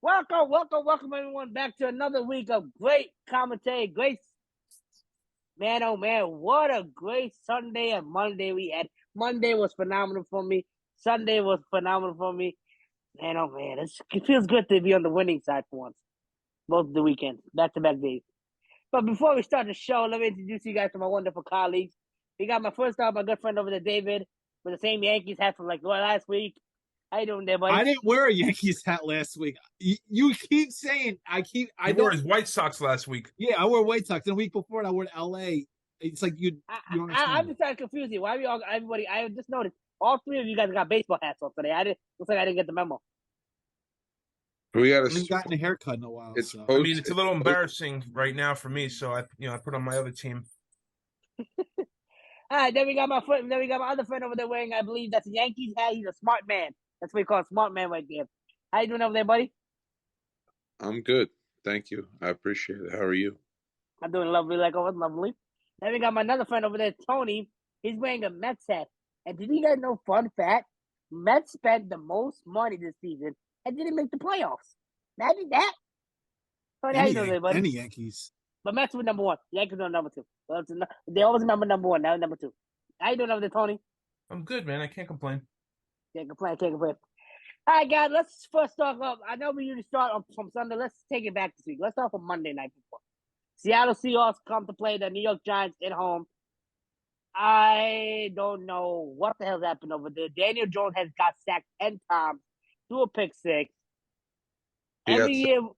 Welcome everyone back to another week of great commentary. Man, oh man, what a great Sunday and Monday we had. Monday was phenomenal for me. Sunday was phenomenal for me. Man, oh man, it feels good to be on the winning side for once. Both of the weekends, back-to-back days. But before we start the show, let me introduce you guys to my wonderful colleagues. We got my good friend over there, David, with the same Yankees hat from last week. How you doing there, buddy? I didn't wear a Yankees hat last week. You keep saying He wore his White Sox last week. Yeah, I wore White Sox. And the week before, I wore LA. It's like you don't understand. I'm just trying to confuse you. Why are we all everybody? I just noticed all three of you guys got baseball hats on today. Looks like I didn't get the memo. We got I haven't gotten a haircut in a while. It's so. I mean, it's a little embarrassing right now for me, so I put on my other team. All right, then we got my other friend over there wearing, I believe that's a Yankees hat. He's a smart man. That's what we call a smart man right there. How you doing over there, buddy? I'm good. Thank you. I appreciate it. How are you? I'm doing lovely, like always, lovely. Then we got my another friend over there, Tony. He's wearing a Mets hat. And did you guys know, fun fact, Mets spent the most money this season and didn't make the playoffs. Imagine that. Tony, how you doing, buddy? Any Yankees. But Mets were number one. Yankees were number two. They always remember number one. Now number two. How you doing over there, Tony? I'm good, man. I can't complain. Can't complain. All right, guys. Let's first talk up. I know we usually start from Sunday. Let's take it back this week. Let's start from Monday night before. Seattle Seahawks come to play the New York Giants at home. I don't know what the hell's happened over there. Daniel Jones has got sacked 10 times, threw a pick six. Every year. He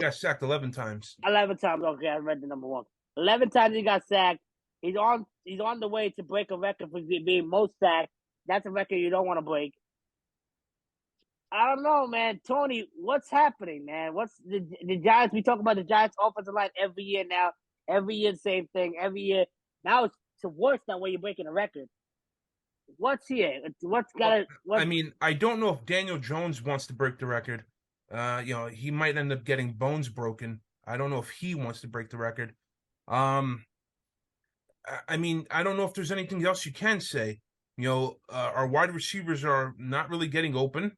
got sacked 11 times. 11 times. Okay, I read the number one. 11 times he got sacked. He's on the way to break a record for being most sacked. That's a record you don't want to break. I don't know, man. Tony, what's happening, man? What's the Giants? We talk about the Giants offensive line every year now. Every year, the same thing. Every year. Now it's worse than when you're breaking a record. What's here? I mean, I don't know if Daniel Jones wants to break the record. He might end up getting bones broken. I don't know if he wants to break the record. I mean, I don't know if there's anything else you can say. Our wide receivers are not really getting open.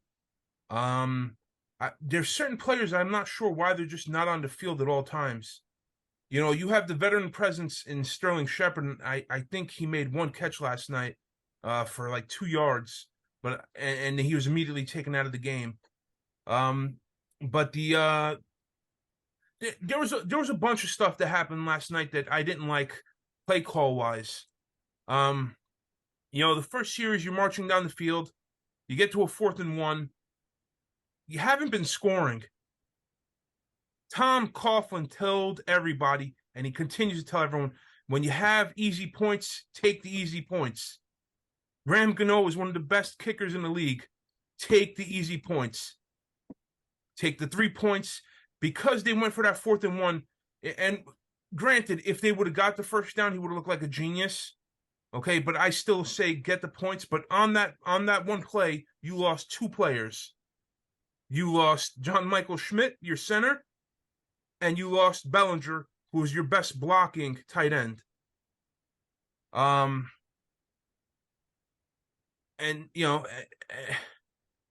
There's certain players I'm not sure why they're just not on the field at all times. You have the veteran presence in Sterling Shepard. And I think he made one catch last night for like 2 yards, and he was immediately taken out of the game. But there was a bunch of stuff that happened last night that I didn't like play call wise. The first series you're marching down the field, you get to a 4th and 1. You haven't been scoring. Tom Coughlin told everybody, and he continues to tell everyone, when you have easy points, take the easy points. Graham Gano is one of the best kickers in the league. Take the easy points. Take the 3 points, because they went for that 4th and 1. And granted, if they would have got the first down, he would have looked like a genius. Okay, but I still say get the points. But on that one play, you lost 2 players. You lost John Michael Schmidt, your center, and you lost Bellinger, who was your best blocking tight end. And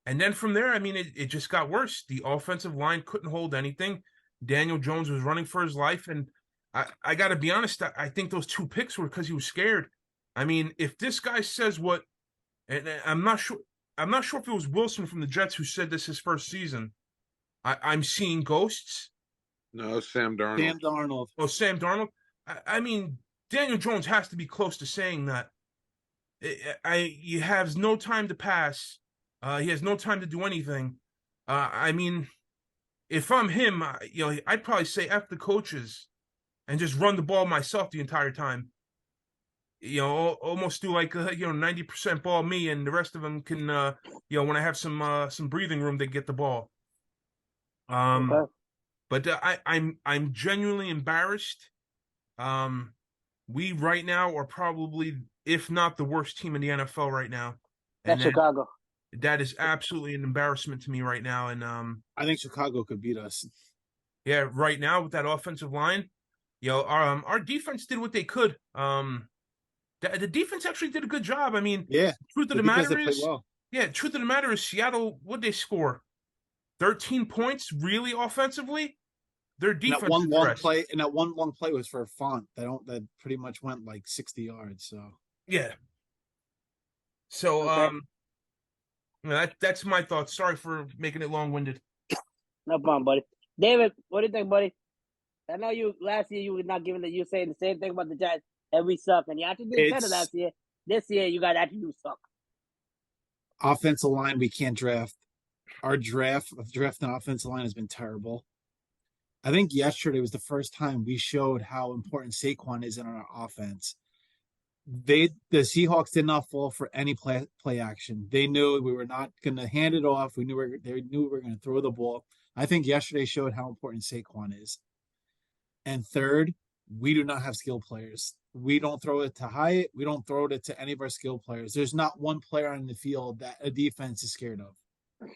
then from there, I mean, it just got worse. The offensive line couldn't hold anything. Daniel Jones was running for his life, and I got to be honest, I think those 2 picks were because he was scared. I mean, if this guy says what, and I'm not sure if it was Wilson from the Jets who said this his first season. I'm seeing ghosts. No, Sam Darnold. Sam Darnold. Oh, Sam Darnold. I mean, Daniel Jones has to be close to saying that. He has no time to pass. He has no time to do anything. I mean, if I'm him, I'd probably say F the coaches and just run the ball myself the entire time. Almost do like 90% ball me, and the rest of them can when I have some breathing room, they get the ball. Okay. But I'm genuinely embarrassed. We right now are probably, if not the worst team in the NFL right now. That's Chicago. That is absolutely an embarrassment to me right now. And I think Chicago could beat us. Yeah, right now with that offensive line, our defense did what they could. The defense actually did a good job. I mean, yeah. Truth of the matter is, Seattle, what'd they score? 13 points, really offensively? Their And that defense one long impressed. play, and that one long play was for a Font. That pretty much went like 60 yards. So Yeah. So Okay. that's my thoughts. Sorry for making it long-winded. No problem, buddy. David, what do you think, buddy? I know you last year you were not giving you saying the same thing about the Giants and we suck, and you actually did better it's last year. This year you guys actually do suck. offensive line we can't draft. Our drafting offensive line has been terrible. I think yesterday was the first time we showed how important Saquon is in our offense. The Seahawks did not fall for any play action. They knew we were not going to hand it off. They knew we were going to throw the ball. I think yesterday showed how important Saquon is. And third, we do not have skill players. We don't throw it to Hyatt. We don't throw it to any of our skill players. There's not one player on the field that a defense is scared of.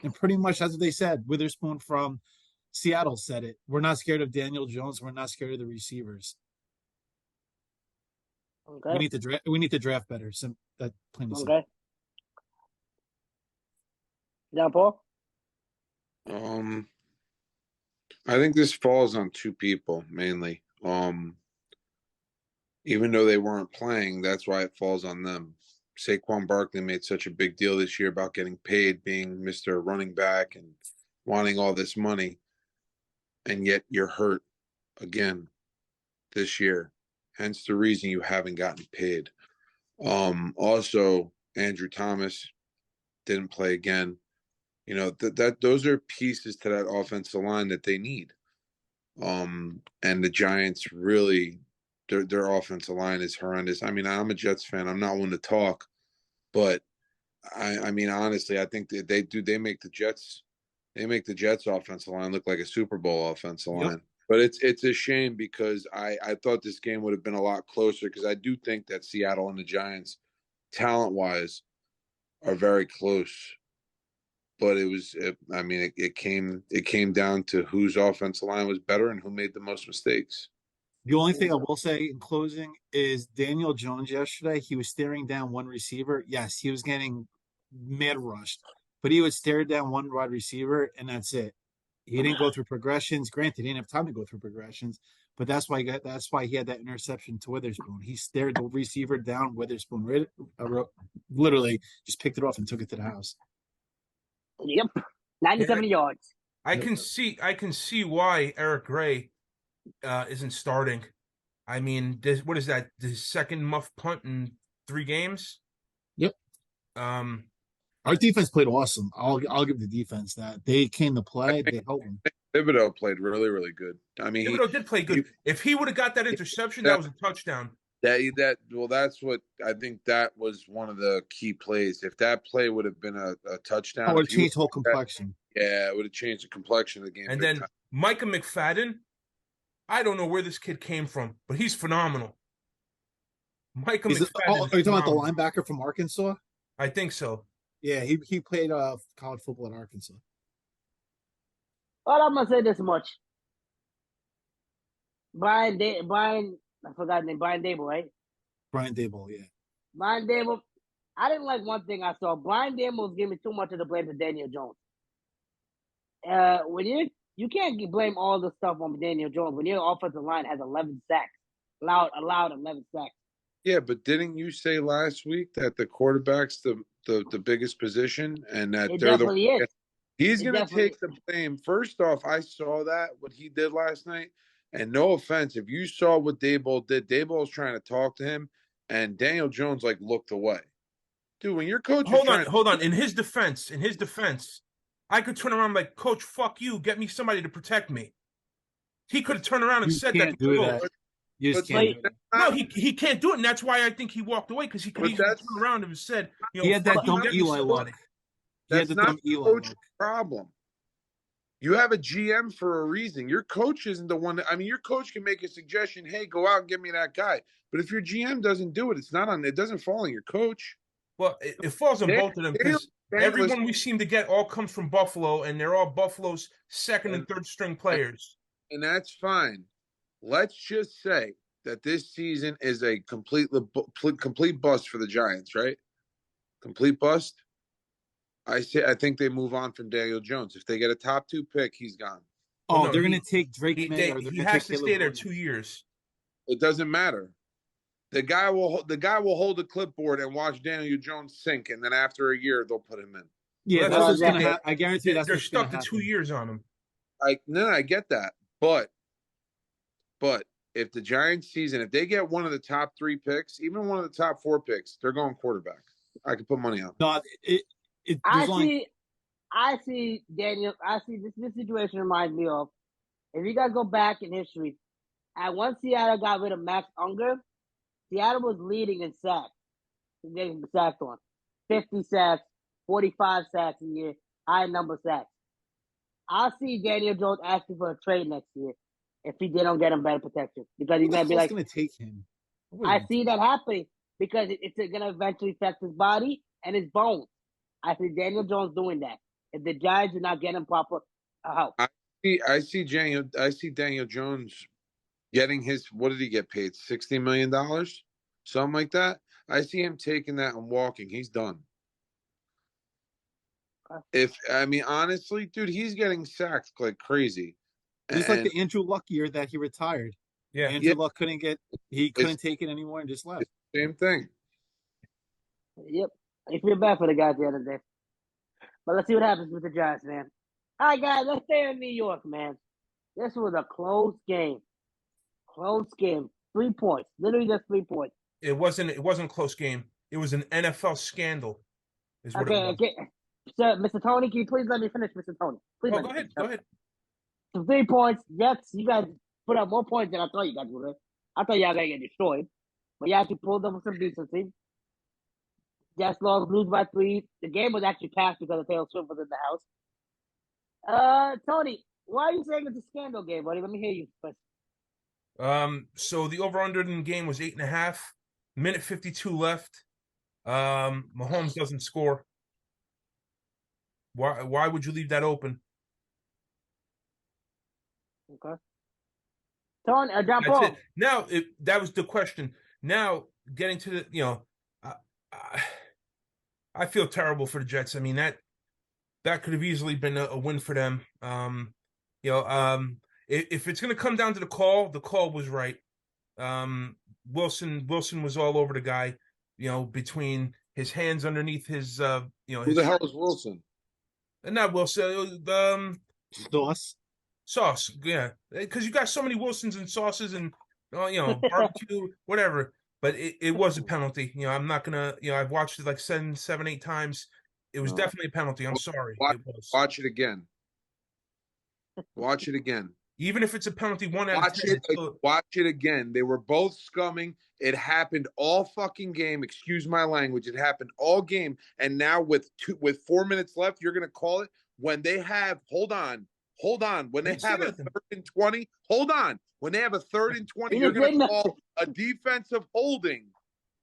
And pretty much that's what they said. Witherspoon from Seattle said it. We're not scared of Daniel Jones. We're not scared of the receivers. Okay. We need to draft better. That plain and simple. Okay. John Paul? I think this falls on two people mainly. Even though they weren't playing, that's why it falls on them. Saquon Barkley made such a big deal this year about getting paid, being Mr. Running Back and wanting all this money, and yet you're hurt again this year. Hence the reason you haven't gotten paid. Also, Andrew Thomas didn't play again. You know, that those are pieces to that offensive line that they need. And the Giants really, their offensive line is horrendous. I mean, I'm a Jets fan. I'm not one to talk, but I mean, honestly, I think that they make the Jets offensive line look like a Super Bowl offensive line. But it's a shame because I thought this game would have been a lot closer because I do think that Seattle and the Giants, talent-wise, are very close. But it came down to whose offensive line was better and who made the most mistakes. The only thing I will say in closing is Daniel Jones yesterday, he was staring down one receiver. Yes, he was getting mad rushed, but he would stare down one wide receiver, and that's it. He didn't go through progressions. Granted, he didn't have time to go through progressions, but that's why he had that interception to Witherspoon. He stared the receiver down. Witherspoon literally just picked it off and took it to the house. Yep. 97 yards. I can see why Eric Gray isn't starting. I mean, what is that? The second muff punt in 3 games? Yep. Our defense played awesome. I'll give the defense that. They came to play. They helped them. Thibodeau played really, really good. I mean, Thibodeau did play good. If he would have got that interception, that was a touchdown. That's what I think. That was one of the key plays. If that play would have been a touchdown, it would have changed the whole complexion. Yeah, it would have changed the complexion of the game. And then Micah McFadden, I don't know where this kid came from, but he's phenomenal. Micah McFadden. Are you talking about the linebacker from Arkansas? I think so. Yeah, he played college football at Arkansas. All I'm gonna say this much. Brian, I forgot his name. Brian Dable, right? Brian Dable, yeah. Brian Dable. I didn't like one thing I saw. Brian Dable was giving too much of the blame to Daniel Jones. When you can't blame all the stuff on Daniel Jones when your offensive line has 11 sacks, allowed 11 sacks. Yeah, but didn't you say last week that the quarterback's the biggest position and that they're definitely is. He's going to take the blame. First off, I saw what he did last night. And no offense, if you saw what Daboll did, Daboll was trying to talk to him, and Daniel Jones looked away. Dude, when your coach hold on. In his defense, I could turn around like, Coach, fuck you. Get me somebody to protect me. He could have turned around and said that. You just can't do it. No, he can't do it, and that's why I think he walked away because he could have turned around and said, he had that dumb Eli look. That's not the coach's problem. You have a GM for a reason. Your coach isn't the one your coach can make a suggestion, hey, go out and get me that guy. But if your GM doesn't do it, it doesn't fall on your coach. Well, it falls on both of them because everyone we seem to get all comes from Buffalo, and they're all Buffalo's second and third string players. And that's fine. Let's just say that this season is a complete bust for the Giants, right? Complete bust. I think they move on from Daniel Jones. If they get a top 2 pick, he's gone. Well, Oh, no, they're going to take Drake May or they're he going to has take to Caleb stay there Williams. 2 years. It doesn't matter. The guy will hold a clipboard and watch Daniel Jones sink, and then after a year they'll put him in. Yeah, Well, that's what's going to exactly. happen. I guarantee that's They're what's going stuck to to happen. 2 years on him. I get that, but if the Giants season, if they get one of the top 3 picks, even one of the top 4 picks, they're going quarterback. I could put money on. No, there's only I see Daniel. I see this situation reminds me of, if you guys go back in history, at once Seattle got rid of Max Unger, Seattle was leading in sacks. Getting sacked on 50 sacks, 45 sacks a year, high number of sacks. I'll see Daniel Jones asking for a trade next year if they don't get him better protection, because he's who the gonna be hell's like, going to take him? I see that happening because it's gonna eventually affect his body and his bones. I see Daniel Jones doing that if the Giants do not get him proper help. I see Daniel Jones getting his, what did he get paid? $60 million? Something like that. I see him taking that and walking. He's done. Honestly, dude, he's getting sacked like crazy. He's like the Andrew Luck year that he retired. Yeah. Andrew Luck couldn't take it anymore and just left. Same thing. Yep. I feel bad for the guys the other day. But let's see what happens with the Giants, man. All right, guys, let's stay in New York, man. This was a close game. Close game. 3 points. Literally just 3 points. It wasn't a close game. It was an NFL scandal. Is what it was. Okay. So, Mr. Tony, can you please let me finish, Mr. Tony? Please Go ahead. Go ahead. So 3 points. Jets, you guys put up more points than I thought you guys would. I thought y'all gonna get destroyed. But you actually pulled up with some decency. Jets lost, lose by 3. The game was actually passed because Taylor Swift was in the house. Tony, why are you saying it's a scandal game, buddy? Let me hear you first. So the over-under in the game was 8.5. Minute 52 left. Mahomes doesn't score. Why would you leave that open? Okay. Tony, John That's Paul. it. Now, that was the question. Now, getting to the, I feel terrible for the Jets. I mean, that could have easily been a win for them. If it's going to come down to the call was right. Wilson was all over the guy, between his hands underneath his, Who the hell is Wilson? Not Wilson, Sauce, yeah. Because you got so many Wilsons and Sauces and, barbecue, whatever. But it was a penalty. I'm not going to, I've watched it like 7, 8 times. It was definitely a penalty. I'm sorry. It was. Watch it again. Watch it again. Even if it's a penalty 1 out of 10. Watch it again. They were both scumming. It happened all fucking game. Excuse my language. It happened all game. And now with 4 minutes left, you're going to call it when they have. Hold on. When they have a 3rd and 20, hold on. When they have a 3rd and 20, you're going to call a defensive holding.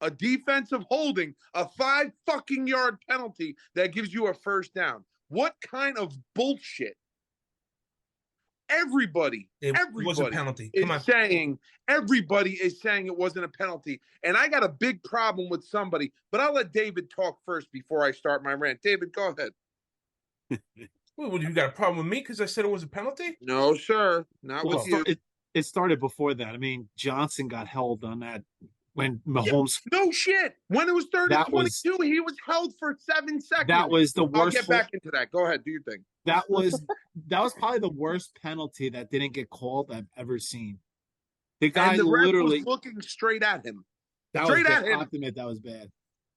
A 5 fucking yard penalty that gives you a first down. What kind of bullshit? Everybody was a penalty. Everybody is saying it wasn't a penalty. And I got a big problem with somebody, but I'll let David talk first before I start my rant. David, go ahead. Well, you got a problem with me because I said it was a penalty? No, sir. Not with you. It started before that. I mean, Johnson got held on that when Mahomes. Yeah, no shit. When it was 3rd and 22, he was held for 7 seconds. That was the worst. I'll get back into that. Go ahead. Do your thing. That was probably the worst penalty that didn't get called I've ever seen. The guy and the ref literally was looking straight at him. I have to admit that was bad.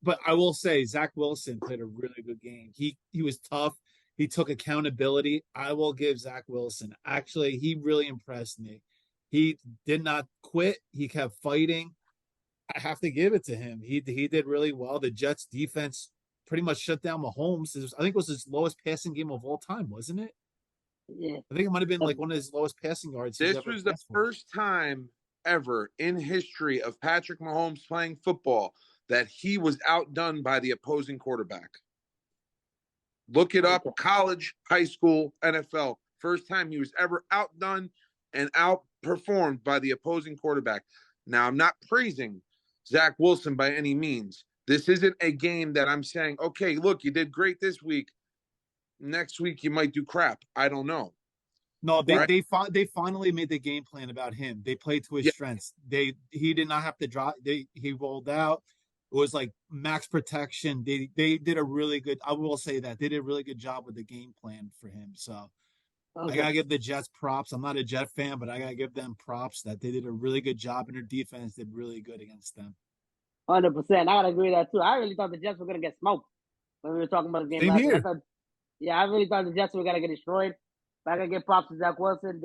But I will say Zach Wilson played a really good game. He was tough. He took accountability. I will give Zach Wilson. Actually, he really impressed me. He did not quit. He kept fighting. I have to give it to him. He did really well. The Jets defense pretty much shut down Mahomes. I think it was his lowest passing game of all time, wasn't it? Yeah. I think it might have been like one of his lowest passing yards. This was the first time ever in history of Patrick Mahomes playing football that he was outdone by the opposing quarterback. Look it up. College, high school, NFL. First time he was ever outdone and outperformed by the opposing quarterback. Now, I'm not praising Zach Wilson by any means. This isn't a game that I'm saying, okay, look, you did great this week. Next week you might do crap. I don't know. No, Right? they finally made the game plan about him. They played to his Yeah. strengths. He did not have to drop. He rolled out. It was like max protection. They did a really good. I will say that they did a really good job with the game plan for him. So I gotta give the Jets props. I'm not a Jet fan, but I gotta give them props that they did a really good job, and their defense did really good against them. 100%. I gotta agree with that too. I really thought the Jets were gonna get smoked when we were talking about the game Same last week. here. I really thought the Jets were gonna get destroyed. But I gotta give props to Zach Wilson.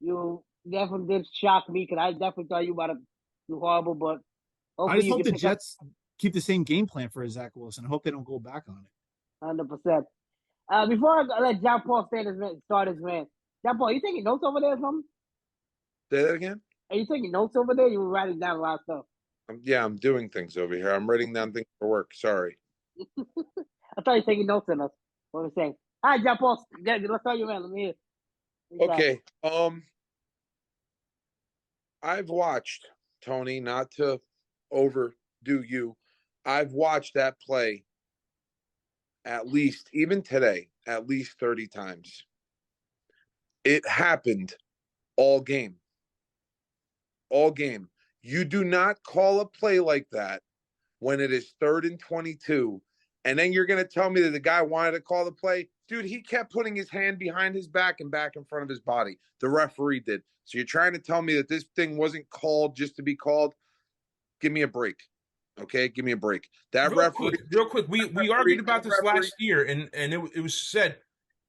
You definitely did shock me because I definitely thought you about to do horrible. But I hopefully just you hope can the pick up Jets keep the same game plan for Zach Wilson. I hope they don't go back on it. 100%. Before I let John Paul start his man, John Paul, you taking notes over there or something? Say that again? Are you taking notes over there? You were writing down a lot of stuff. I'm doing things over here. I'm writing down things for work. Sorry. I thought you were taking notes on us. What I'm saying. All right, John Paul, let's start you, man. Let me hear. Okay. I've watched, Tony, not to overdo you. I've watched that play at least, even today, at least 30 times. It happened all game. All game. You do not call a play like that when it is 3rd and 22, and then you're going to tell me that the guy wanted to call the play. Dude, he kept putting his hand behind his back and back in front of his body. The referee did. So you're trying to tell me that this thing wasn't called just to be called? Give me a break. Okay, give me a break. That referee. Real quick. We argued about this last year, and it was said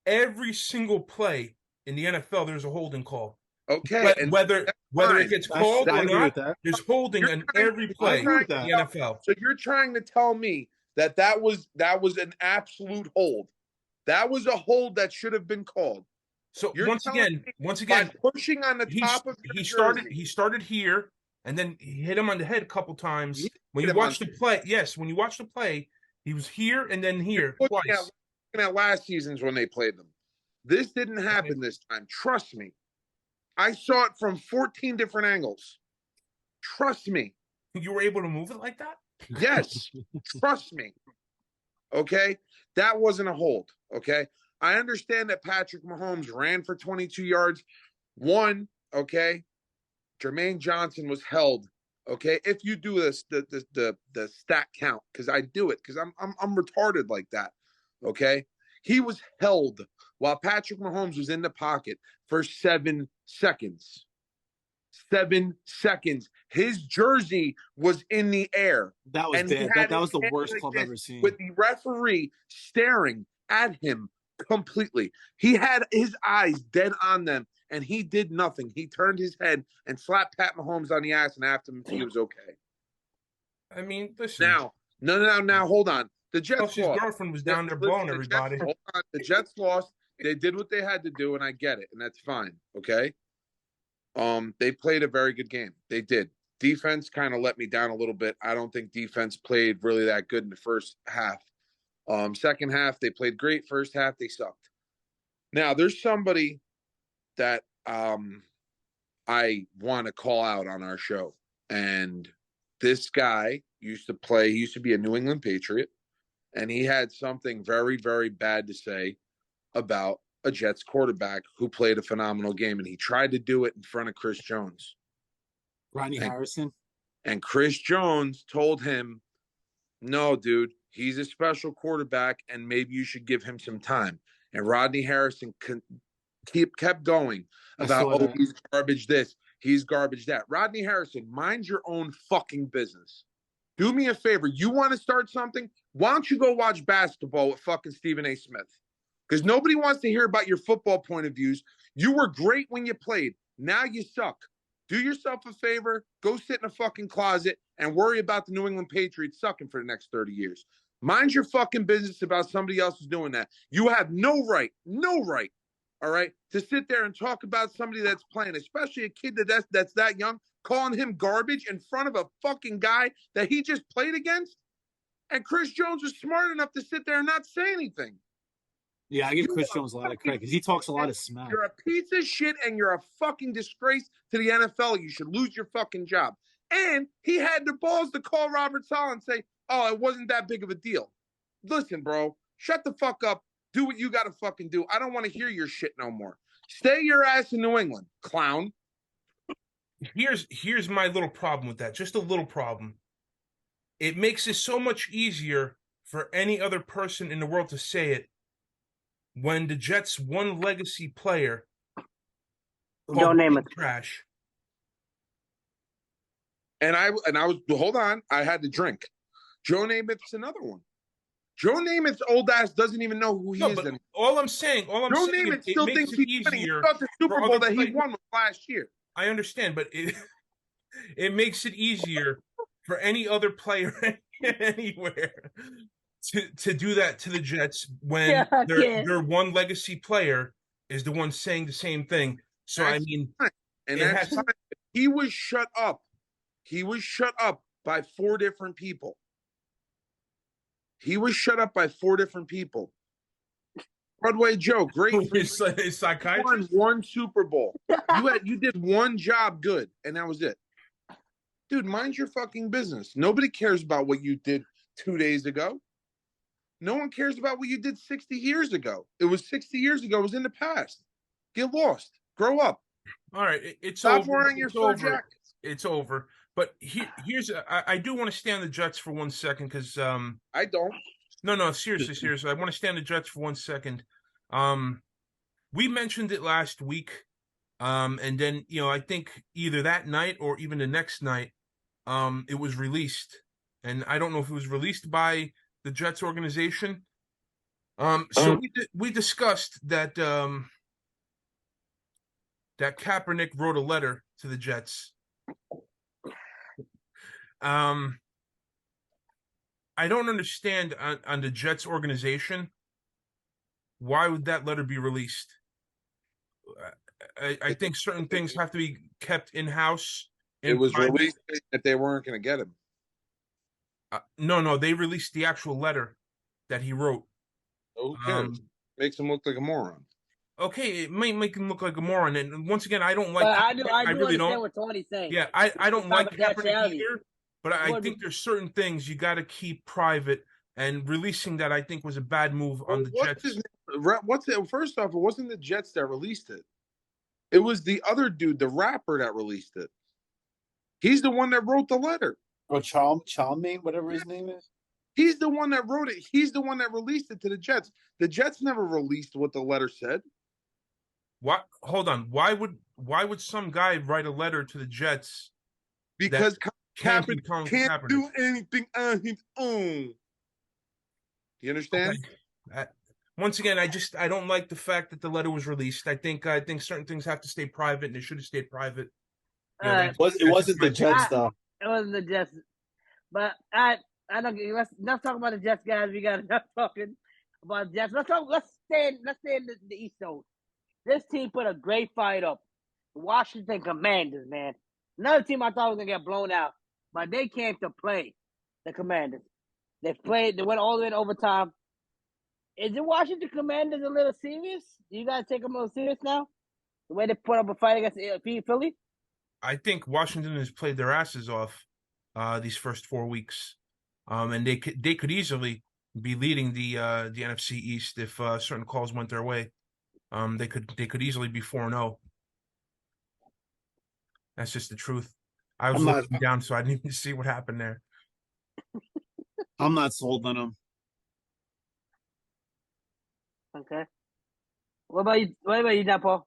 every single play in the NFL there's a holding call. Okay, whether it gets called or not, there's holding in every play in the NFL. So you're trying to tell me that was an absolute hold. That was a hold that should have been called. So once again, by pushing on the top of he started here, and then he hit him on the head a couple times. When you watch the play, he was here and then here twice. Looking at last season's when they played them. This didn't happen this time. Trust me. I saw it from 14 different angles. Trust me. You were able to move it like that? Yes. Trust me. Okay? That wasn't a hold. Okay? I understand that Patrick Mahomes ran for 22 yards. One, okay? Jermaine Johnson was held. Okay? If you do this, the stat count, because I do it, because I'm retarded like that. Okay? He was held while Patrick Mahomes was in the pocket for 7 seconds. 7 seconds. His jersey was in the air. That was bad. That was the worst club I've ever seen. With the referee staring at him completely. He had his eyes dead on them, and he did nothing. He turned his head and slapped Pat Mahomes on the ass and asked him if he was okay. I mean, listen. Now, hold on. The Jets lost. His girlfriend was down there blowing everybody. Hold on. The Jets lost. They did what they had to do, and I get it, and that's fine. Okay. They played a very good game. They did. Defense kind of let me down a little bit. I don't think defense played really that good in the first half. Second half, they played great. First half, they sucked. Now, there's somebody that I want to call out on our show. And this guy used to be a New England Patriot. And he had something very, very bad to say about a Jets quarterback who played a phenomenal game. And he tried to do it in front of Chris Jones. Rodney Harrison. And Chris Jones told him, no, dude, he's a special quarterback, and maybe you should give him some time. And Rodney Harrison kept going about, he's garbage this, he's garbage that. Rodney Harrison, mind your own fucking business. Do me a favor. You want to start something? Why don't you go watch basketball with fucking Stephen A. Smith? Because nobody wants to hear about your football point of views. You were great when you played. Now you suck. Do yourself a favor, go sit in a fucking closet and worry about the New England Patriots sucking for the next 30 years. Mind your fucking business about somebody else who's doing that. You have no right, all right, to sit there and talk about somebody that's playing, especially a kid that's that young, calling him garbage in front of a fucking guy that he just played against. And Chris Jones was smart enough to sit there and not say anything. Yeah, I give Chris Jones a lot of credit because he talks a lot of smack. You're a piece of shit and you're a fucking disgrace to the NFL. You should lose your fucking job. And he had the balls to call Robert Saleh and say, oh, it wasn't that big of a deal. Listen, bro, shut the fuck up. Do what you got to fucking do. I don't want to hear your shit no more. Stay your ass in New England, clown. Here's my little problem with that. Just a little problem. It makes it so much easier for any other person in the world to say it when the Jets' one legacy player Don't name it. trash. And I was, hold on, I had to drink. Joe Namath's another one. Joe Namath's old ass doesn't even know who he is anymore. All I'm saying, Joe Namath still thinks he's winning. He thought the Super Bowl that he won was last year. I understand, but it makes it easier for any other player anywhere to do that to the Jets when their one legacy player is the one saying the same thing. So that's fine. And that's fine. He was shut up. He was shut up by 4 different people. He was shut up by 4 different people. Broadway Joe, great for you. Psychiatrist. You won 1 Super Bowl. You did 1 job good, and that was it. Dude, mind your fucking business. Nobody cares about what you did 2 days ago. No one cares about what you did 60 years ago. It was 60 years ago. It was in the past. Get lost. Grow up. All right, it's Stop over. wearing your fur jackets. It's over. But I do want to stay on the Jets for 1 second because I don't. No, seriously. I want to stay on the Jets for 1 second. We mentioned it last week, and then I think either that night or even the next night, it was released, and I don't know if it was released by the Jets organization. So we discussed that that Kaepernick wrote a letter to the Jets. I don't understand on the Jets organization, why would that letter be released? I think certain things have to be kept in-house. It was released that they weren't going to get him. No, they released the actual letter that he wrote. Who cares? Makes him look like a moron. Okay, it might make him look like a moron. And once again, I don't like. I do really understand don't. what Tony's saying. Yeah, I don't like Kaepernick either. But I think there's certain things you got to keep private, and releasing that I think was a bad move on the Jets. First off, it wasn't the Jets that released it. It was the other dude, the rapper, that released it. He's the one that wrote the letter. Oh, Tomlin, whatever his name is. He's the one that wrote it. He's the one that released it to the Jets. The Jets never released what the letter said. What? Hold on. Why would some guy write a letter to the Jets? Because Kaepernick can't do anything on his own. You understand? Okay. Once again, I don't like the fact that the letter was released. I think certain things have to stay private, and they should have stayed private. It wasn't the Jets, though. It wasn't the Jets, but I don't. Let's talk about the Jets, guys. We got enough talking about Jets. Let's stay in the East Zone. This team put a great fight up. The Washington Commanders, man. Another team I thought was gonna get blown out, but they came to play. The Commanders. They went all the way in overtime. Is the Washington Commanders a little serious? You guys take them a little serious now? The way they put up a fight against Philly? I think Washington has played their asses off these first 4 weeks, and they could easily be leading the NFC East if certain calls went their way. They could easily be 4-0. That's just the truth. I was looking down, so I didn't even see what happened there. I'm not sold on them. Okay. What about you? What about you, now, Paul?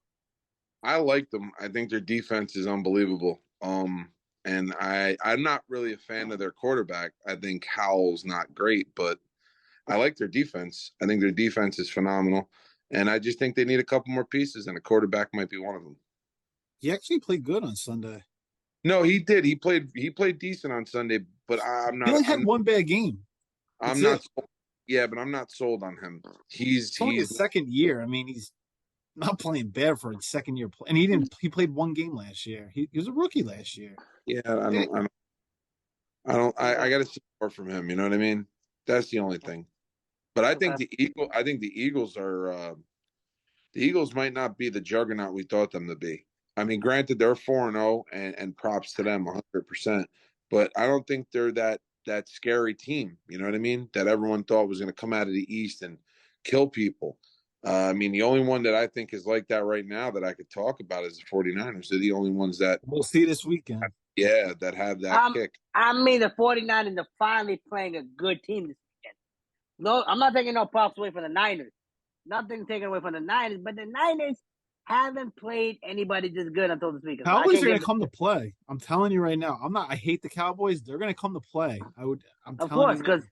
I like them. I think their defense is unbelievable. And I'm not really a fan of their quarterback. I think Howell's not great, but I like their defense. I think their defense is phenomenal. And I just think they need a couple more pieces, and a quarterback might be one of them. He actually played good on Sunday. No, he did. He played decent on Sunday, but I'm not. He only had one bad game. I'm not. Yeah, but I'm not sold on him. He's his second year. I mean, he's not playing bad for a second year. And he played one game last year. He was a rookie last year. Yeah, I got to see more from him. You know what I mean? That's the only thing. But I think the Eagles are. The Eagles might not be the juggernaut we thought them to be. I mean, granted, they're 4-0, and props to them 100%. But I don't think they're that that scary team. You know what I mean? That everyone thought was going to come out of the East and kill people. I mean, the only one that I think is like that right now that I could talk about is the 49ers. They're the only ones that, We'll see this weekend. yeah, that have that kick. I mean, the 49ers are finally playing a good team this weekend. No, I'm not taking no props away from the Niners. Nothing taken away from the Niners, but the Niners haven't played anybody this good until this weekend. Cowboys are going to come to play. I'm telling you right now. I hate the Cowboys. They're going to come to play. Of course, because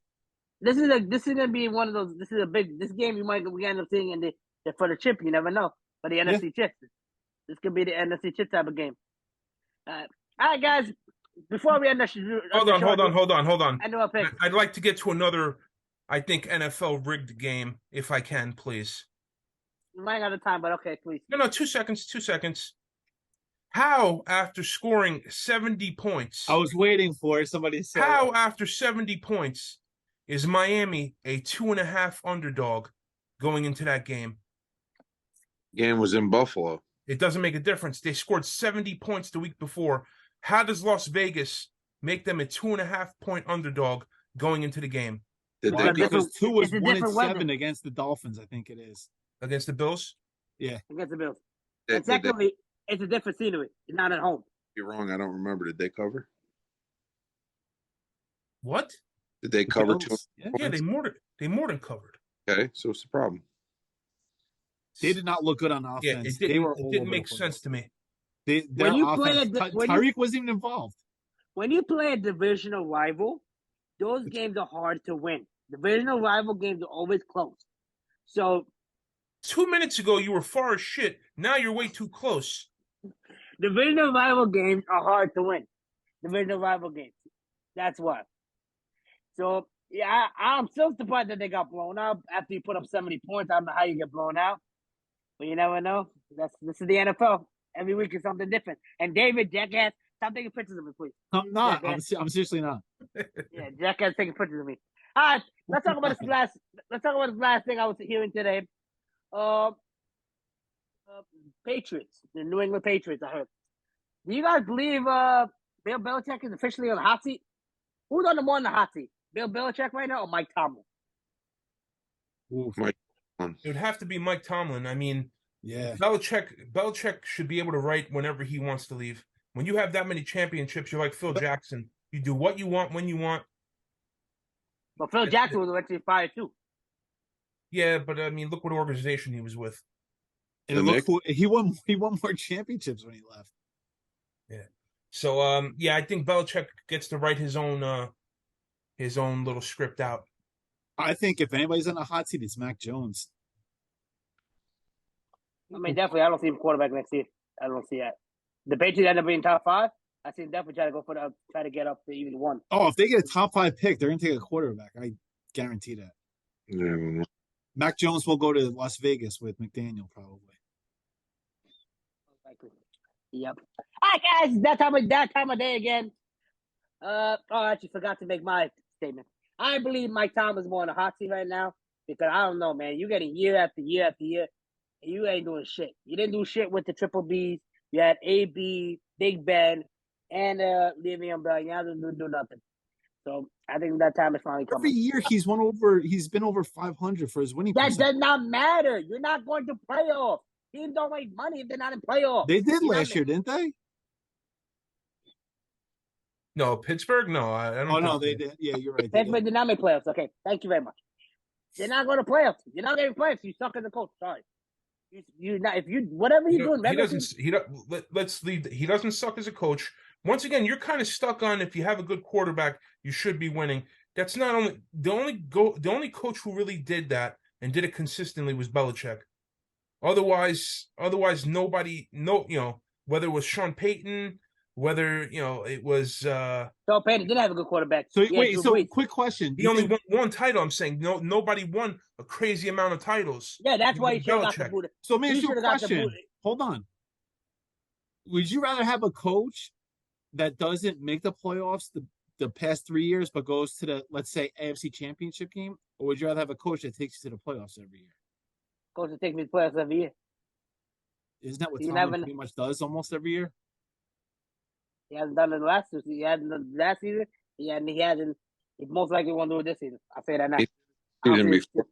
this is going to be one of those. This is a big. This game we end up seeing for the chip. You never know for the NFC chips. This could be the NFC chip type of game. All right, guys. Before we end the hold on. I know a pick. I'd like to get to another, I think, NFL rigged game if I can, please. We might out of time, but okay, please. No, 2 seconds. 2 seconds. How, after scoring 70 points, I was waiting for somebody to say. How, after 70 points, is Miami a 2.5 underdog going into that game? Game was in Buffalo. It doesn't make a difference. They scored 70 points the week before. How does Las Vegas make them a 2.5 point underdog going into the game? Because 2 was 1-7 against the Dolphins, I think it is. Against the Bills? Yeah. Against the Bills. And secondly, it's a different scenery. It's not at home. You're wrong. I don't remember. Did they cover? What? Did they cover 2? Yeah, they more than covered. Okay, so what's the problem? They did not look good on offense. Yeah, it didn't make sense to me. Tyreek wasn't even involved. When you play a divisional rival, those games are hard to win. Divisional rival games are always close. So 2 minutes ago, you were far as shit. Now you're way too close. Divisional rival games are hard to win. Divisional rival games. That's why. So, yeah, I'm still surprised that they got blown out after you put up 70 points. I don't know how you get blown out. But you never know. This is the NFL. Every week is something different. And David, Jackass, stop taking pictures of me, please. I'm not. I'm seriously not. Yeah, Jackass taking pictures of me. All right, let's talk about this last. Let's talk about this last thing I was hearing today. Patriots, the New England Patriots. I heard. Do you guys believe Bill Belichick is officially on the hot seat? Who's on the more on the hot seat? Bill Belichick right now or Mike Tomlin? It would have to be Mike Tomlin. I mean, yeah, Belichick should be able to write whenever he wants to leave. When you have that many championships, you're like Phil Jackson. You do what you want when you want. But Phil Jackson was eventually fired too. Yeah, but I mean, look what organization he was with. And look, he won more championships when he left. Yeah. So I think Belichick gets to write his own little script out. I think if anybody's on a hot seat, it's Mac Jones. I mean, definitely, I don't see him quarterback next year. I don't see that. The Patriots end up being top 5. I see him definitely try to get up to even 1. Oh, if they get a top 5 pick, they're going to take a quarterback. I guarantee that. Yeah. Mac Jones will go to Las Vegas with McDaniel, probably. Yep. All right, guys, that time of day again. I actually forgot to make my statement. I believe Mike Tomlin's more on the hot seat right now because I don't know, man. You get a year after year after year, and you ain't doing shit. You didn't do shit with the Triple Bs. You had AB, Big Ben, and Le'Veon Bell. You didn't do nothing. So I think that time is finally coming. Every year he's been over 500 for his winning percentage. That does not matter. You're not going to playoffs. Teams don't make money if they're not in playoffs. They did last year, didn't they? No, Pittsburgh? No, I don't. Oh, no, they did. Yeah, you're right. Pittsburgh did not make playoffs. Okay, thank you very much. They're not going to playoffs. You're not getting playoffs. You suck as a coach. Sorry. You're not. If you whatever you're doing, he doesn't suck as a coach. Once again, you're kind of stuck on if you have a good quarterback, you should be winning. That's not only the only coach who really did that and did it consistently was Belichick. Otherwise, nobody. Whether it was Sean Payton, whether it was. Sean Payton didn't have a good quarterback. So wait, so quick question: he only won one title. I'm saying nobody won a crazy amount of titles. Yeah, that's why he should have got the boot. So let me ask you a question. Hold on. Would you rather have a coach that doesn't make the playoffs the past 3 years, but goes to the, let's say, AFC Championship game, or would you rather have a coach that takes you to the playoffs every year? Coach that takes me to the playoffs every year. Isn't that what Tomlin pretty much does almost every year? He hasn't done it last season. He hasn't done it last season. He hasn't He most likely won't do it this season. I'll say that now. He- I don't Season see it. before.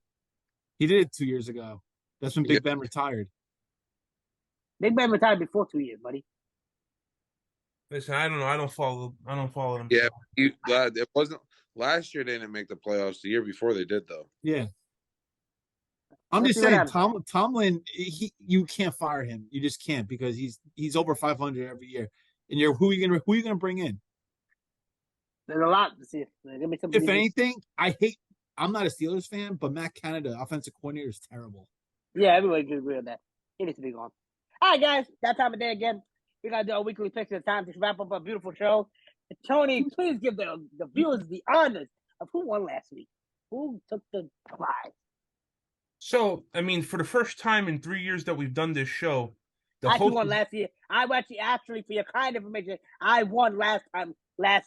He did it 2 years ago. That's when Yeah. Big Ben retired. Big Ben retired before 2 years, buddy. Listen, I don't know. I don't follow them. Yeah, it wasn't last year. They didn't make the playoffs. The year before they did, though. Yeah. I'm Let's just see what saying, happens. Tomlin, you can't fire him. You just can't because he's over 500 every year. And who are you gonna bring in? There's a lot to see. Give me some. If anything, I'm not a Steelers fan, but Matt Canada, offensive coordinator, is terrible. Yeah, everybody can agree on that. He needs to be gone. All right, guys, that time of day again. We gotta do our weekly picks. It's time to wrap up a beautiful show. Tony, please give the viewers the honors of who won last week. Who took the prize? So, I mean, for the first time in 3 years that we've done this show, the I actually host won last year. I actually, for your kind information, I won last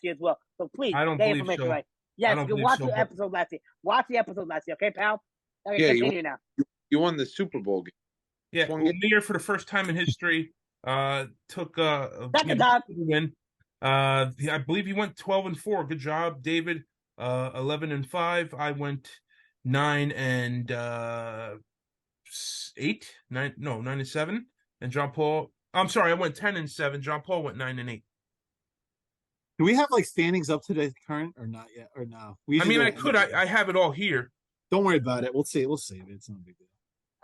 year as well. So please, I don't get believe information so. right. Yes, don't you can believe watch so, the but- episode last year. Watch the episode last year, okay, pal? Okay, Yeah, continue now. You won the Super Bowl game. Yeah, Just one well, game. Mir for the first time in history took Second time. win. I believe he went 12-4. Good job, David. 11-5. I went 9-8. 9-7. And John Paul. I'm sorry, I went 10-7. John Paul went 9-8. Do we have like standings up to the current or not yet? Or no? I mean, I could. I have it all here. Don't worry about it. We'll see. We'll save it. It's not a big deal.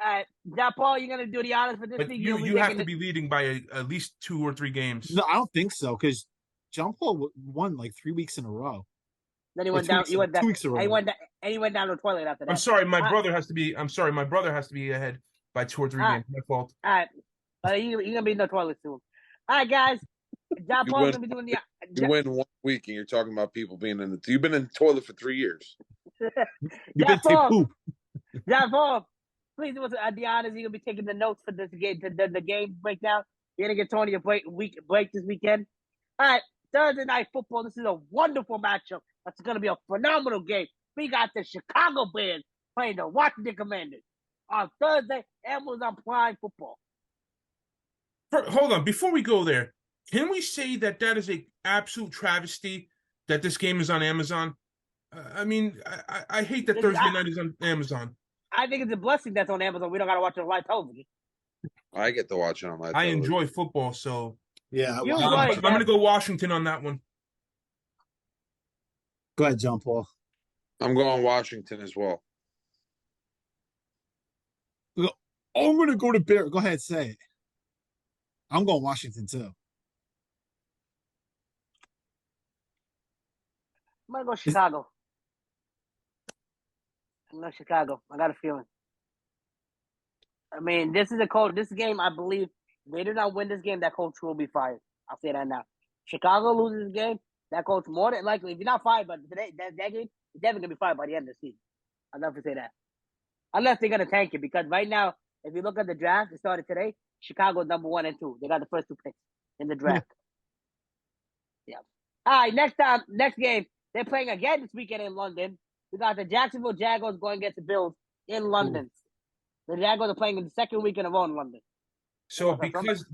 All right, John Paul, you're gonna do the honors for this But week. you have to be leading by at least 2 or 3 games. No, I don't think so because John Paul won like 3 weeks in a row. Then he Or went 2 down. weeks He went down. 2 weeks in a row. And he went down the toilet after that. I'm sorry, my All right. brother has to be. I'm sorry, my brother has to be ahead by 2 or 3 All games. My fault. All right, you're gonna be in the toilet soon. All right, guys. John You Paul's win. gonna be doing the. You win 1 week, and you're talking about people being in the. You've been in the toilet for 3 years. You John better take Paul. poop. John Paul, please do us the honors. You're gonna be taking the notes for this game, the game breakdown. You're gonna get Tony a break this weekend. All right, Thursday night football. This is a wonderful matchup. That's gonna be a phenomenal game. We got the Chicago Bears playing the Washington Commanders on Thursday. Amazon Prime Football. Hold on, before we go there, can we say that is a absolute travesty that this game is on Amazon? I mean, I hate that Thursday night is on Amazon. I think it's a blessing that's on Amazon. We don't gotta watch it on live television. I get to watch it on my. I enjoy football, so Yeah. You well, enjoy I'm going to go Washington on that one. Go ahead, John Paul. I'm going Washington as well. Oh, I'm going to go to Bear. Go ahead, say it. I'm going Washington too. I'm gonna go Chicago. I'm going Chicago. I got a feeling. I mean, this is a coach. This game, I believe, they do not win this game, that coach will be fired. I'll say that now. Chicago loses this game, that coach more than likely, if you're not fired by today, that game, he's definitely gonna be fired by the end of the season. I'll never say that. Unless they're gonna tank it, because right now, if you look at the draft, it started today. Chicago's number 1 and 2. They got the first 2 picks in the draft. Yeah. All right, next game. They're playing again this weekend in London. We got the Jacksonville Jaguars going against the Bills in London. The Jaguars are playing in the second week in a row in London. So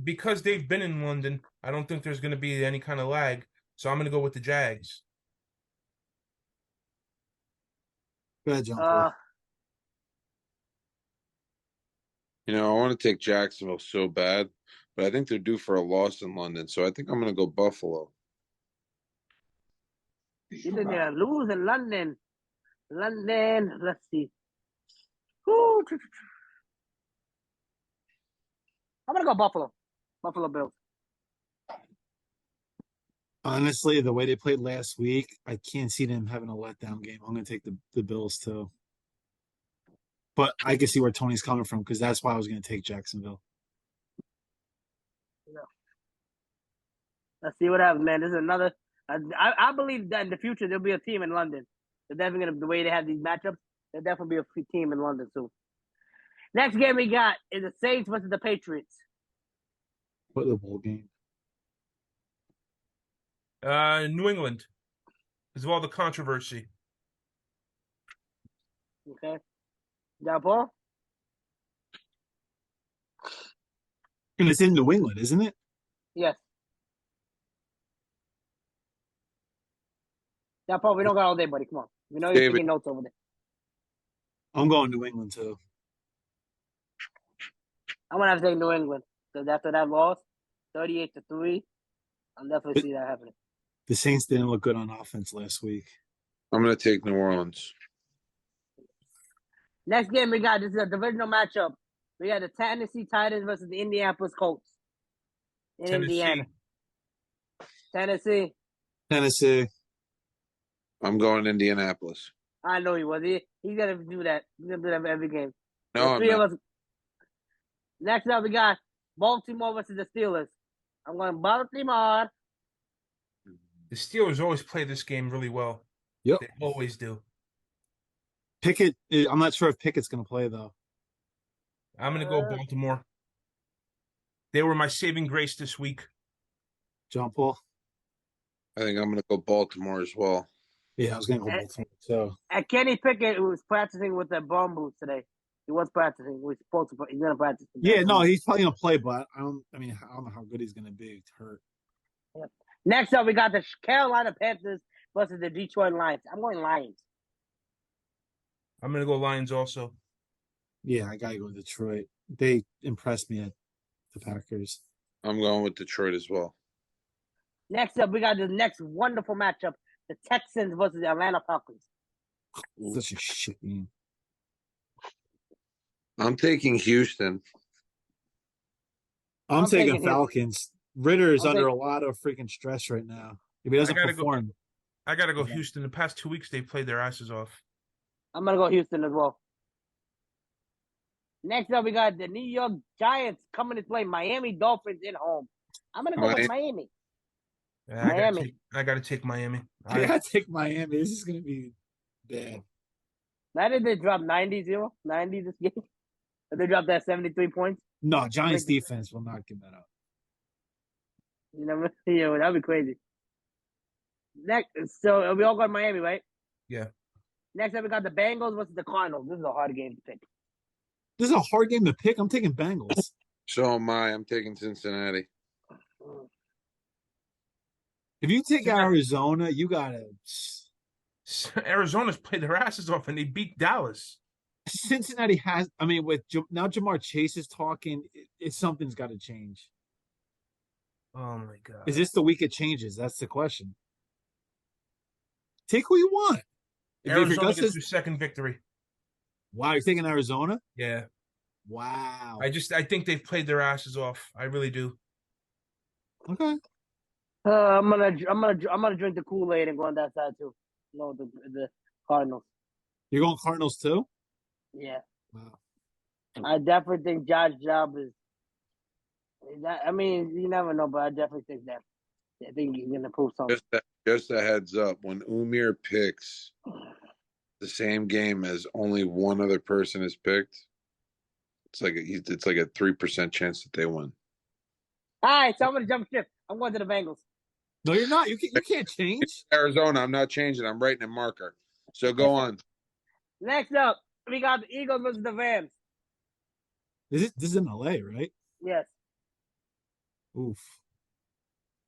because they've been in London, I don't think there's going to be any kind of lag. So I'm going to go with the Jags. Go ahead, John Paul. I want to take Jacksonville so bad, but I think they're due for a loss in London. So I think I'm going to go Buffalo. You're going to lose in London. London, let's see. Woo. I'm going to go Buffalo. Buffalo Bills. Honestly, the way they played last week, I can't see them having a letdown game. I'm going to take the Bills too. But I can see where Tony's coming from because that's why I was going to take Jacksonville. Let's see what happens, man. This is another. I believe that in the future there'll be a team in London. They're definitely gonna, the way they have these matchups, there'll definitely be a team in London soon. Next game we got is the Saints versus the Patriots. What the bowl game? New England, because of all the controversy. Okay, John Paul. And it's in New England, isn't it? Yes. Yeah, Paul, we don't got all day, buddy. Come on. We know you're David. taking notes over there. I'm going New England too. I'm gonna have to take New England because after that loss, 38-3, I'll definitely see that happening. The Saints didn't look good on offense last week. I'm going to take New Orleans. Next game we got, this is a divisional matchup. We got the Tennessee Titans versus the Indianapolis Colts in Indiana. Tennessee. I'm going Indianapolis. I know he was. He's gonna do that. He's gonna do that for every game. No, Three of us. Next up, we got Baltimore versus the Steelers. I'm going Baltimore. The Steelers always play this game really well. Yep. They always do. Pickett, I'm not sure if Pickett's going to play, though. I'm going to go Baltimore. They were my saving grace this week. John Paul? I think I'm going to go Baltimore as well. Yeah, I was going to go Baltimore, so. And Kenny Pickett, who was practicing with the bum boots today. He was practicing. He's going to practice. Yeah, no, he's probably going to play, but I don't know how good he's going to be. It's hurt. Yep. Next up, we got the Carolina Panthers versus the Detroit Lions. I'm going Lions. I'm going to go Lions also. Yeah, I got to go with Detroit. They impressed me at the Packers. I'm going with Detroit as well. Next up, we got the next wonderful matchup. The Texans versus the Atlanta Falcons. Such a shit game. I'm taking Houston. I'm taking Falcons. Ritter is under a lot of freaking stress right now. If he doesn't perform. I got to go Houston. The past 2 weeks, they played their asses off. I'm going to go Houston as well. Next up, we got the New York Giants coming to play Miami Dolphins at home. I'm going to go with Miami. Miami. I got to take Miami. I got to take Miami. This is going to be bad. Now did they drop 90 this game? Did they drop that 73 points? No, Giants defense will not give that up. You know, that'd be crazy. Next, so we all got Miami, right? Yeah. Next up, we got the Bengals versus the Cardinals. This is a hard game to pick. This is a hard game to pick. I'm taking Bengals. So am I. I'm taking Cincinnati. If you take Arizona, you gotta. Arizona's played their asses off and they beat Dallas. Cincinnati has. I mean, with now Jamar Chase is talking. Something's got to change. Oh my god! Is this the week it changes? That's the question. Take who you want. Arizona gets their second victory. Wow, you're taking Arizona? Yeah. Wow. I think they've played their asses off. I really do. Okay. I'm gonna drink the Kool-Aid and go on that side too. No, the Cardinals. You're going Cardinals too? Yeah. Wow. I definitely think Josh Job is. I mean, you never know, but I definitely think that. I think he's gonna prove something. Just a heads up: when Umir picks the same game as only one other person is picked, it's like a 3% chance that they win. All right, so I'm gonna jump ship. I'm going to the Bengals. No, you're not. You can't change. Arizona, I'm not changing. I'm writing a marker. So go on. Next up, we got the Eagles versus the Rams. This is in LA, right? Yes. Oof.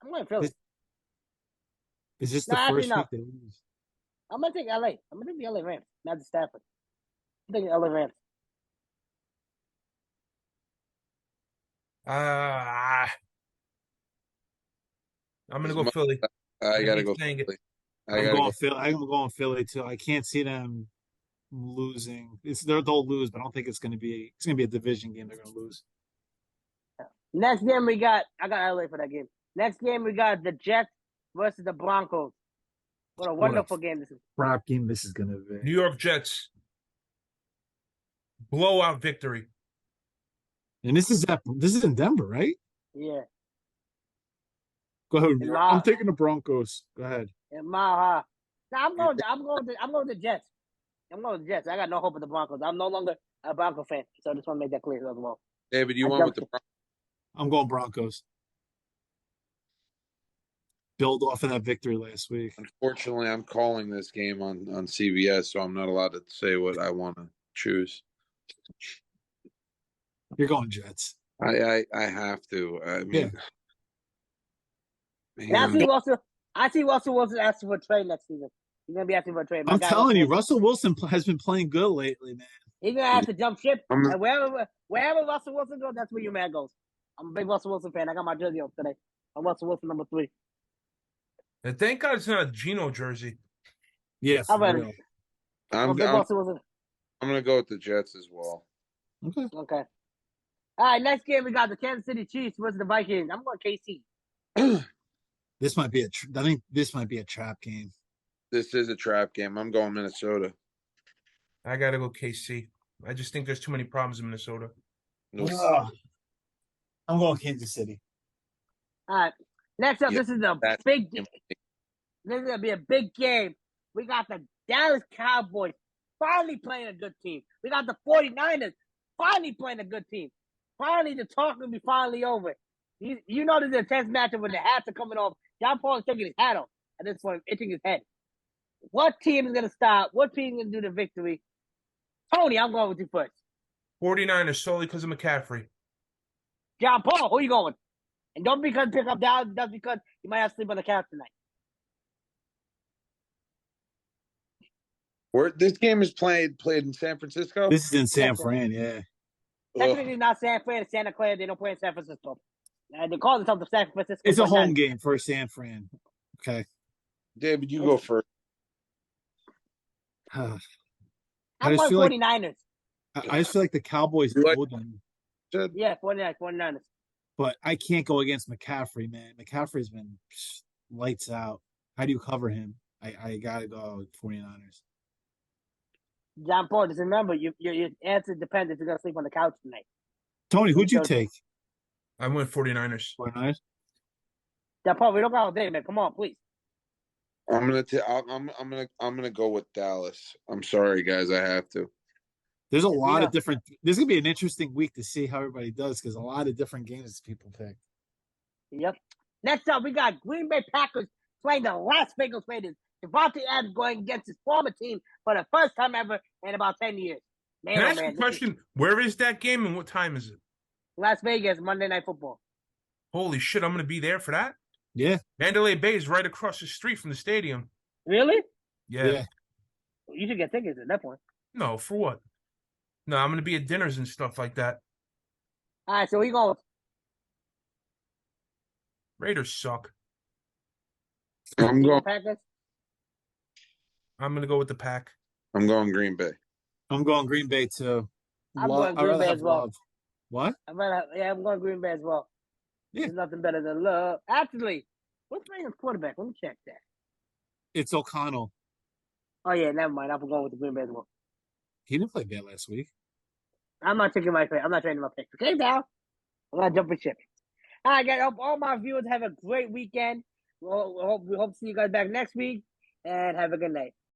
I'm going to Philly. Is this the first week they lose? I'm going to take LA. I'm going to take the LA Rams, not the Stafford. I'm taking LA Rams. I'm going to go Philly. I got to go Philly. I'm going Philly too. I can't see them losing. They'll lose, but I don't think it's going to be a division game. They're going to lose. Next game I got LA for that game. Next game we got the Jets versus the Broncos. What a wonderful game this is. Crap game this is going to be. New York Jets. Blowout victory. And this is in Denver, right? Yeah. Go ahead. I'm taking the Broncos. Go ahead. In Maha. Now I'm going to the Jets. I'm going to the Jets. I got no hope of the Broncos. I'm no longer a Bronco fan, so I just want to make that clear as well. David, you went with the Broncos. I'm going Broncos. Build off of that victory last week. Unfortunately, I'm calling this game on CBS, so I'm not allowed to say what I want to choose. You're going Jets. I have to. I mean, yeah. I see Russell Wilson asking for a trade next season. He's gonna be asking for a trade. My I'm guy telling you, Russell Russell Wilson has been playing good lately, man. He's gonna have to jump ship. I'm And wherever Russell Wilson goes, that's where your man goes. I'm a big Russell Wilson fan. I got my jersey on today. I'm Russell Wilson number 3. And thank God it's not a Geno jersey. Yeah, I'm for ready. real. I'm a I'm big I'm, Russell Wilson. I'm gonna go with the Jets as well. Okay. Okay. All right, next game we got the Kansas City Chiefs versus the Vikings. I'm going KC. This might be I think this might be a trap game. This is a trap game. I'm going Minnesota. I gotta go KC. I just think there's too many problems in Minnesota. Nope. I'm going Kansas City. All right. Next up, Yeah, this is a that's- big. This is gonna be a big game. We got the Dallas Cowboys finally playing a good team. We got the 49ers finally playing a good team. Finally, the talk will be finally over. You know, there's a tense matchup when the hats are coming off. John Paul is taking his hat off at this point, itching his head. What team is gonna stop? What team is gonna do the victory? Tony, I'm going with you first. 49ers solely because of McCaffrey. John Paul, who you going? And don't because pick up Dallas just because you might have to sleep on the couch tonight. This game is played in San Francisco. This is in San Yes, sir. Fran, yeah. Technically, not San Fran, it's Santa Clara. They don't play in San Francisco. They call themselves the San Francisco. It's a home 49ers. game for San Fran. Okay. David, you go first. I I'm just going feel like 49ers. I just feel like the Cowboys You like- owe them, Yeah, 49ers. but I can't go against McCaffrey, man. McCaffrey's been lights out. How do you cover him? I gotta go with 49ers. John Paul, just remember, your answer depends if you're going to sleep on the couch tonight. Tony, who'd you take? I went 49ers. 49ers? John Paul, we don't got all day, man. Come on, please. I'm gonna go with Dallas. I'm sorry, guys. I have to. There's a lot Yeah. of different. This is gonna be an interesting week to see how everybody does because a lot of different games people pick. Yep. Next up, we got Green Bay Packers playing the Las Vegas Raiders. Devontae Adams going against his former team for the first time ever in about 10 years. Man, Can I oh, ask you man, a question? Where is that game and what time is it? Las Vegas, Monday Night Football. Holy shit, I'm going to be there for that? Yeah, Mandalay Bay is right across the street from the stadium. Really? Yeah. You should get tickets at that point. No, for what? No, I'm going to be at dinners and stuff like that. All right, so we going. Raiders suck. I'm going. Packers. I'm going to go with the Pack. I'm going Green Bay. I'm going Green Bay too. I'm going Green Bay as well. Love. What? I'm going Green Bay as well. Yeah. There's nothing better than love. Actually, what's Raiders quarterback? Let me check that. It's O'Connell. Oh yeah, never mind. I'm going with the Green Bay as well. He didn't play bad last week. I'm not taking my pick. I'm not trading my pick. Okay, now I'm not jumping ship. All right, guys. Hope all my viewers have a great weekend. We hope to see you guys back next week, and have a good night.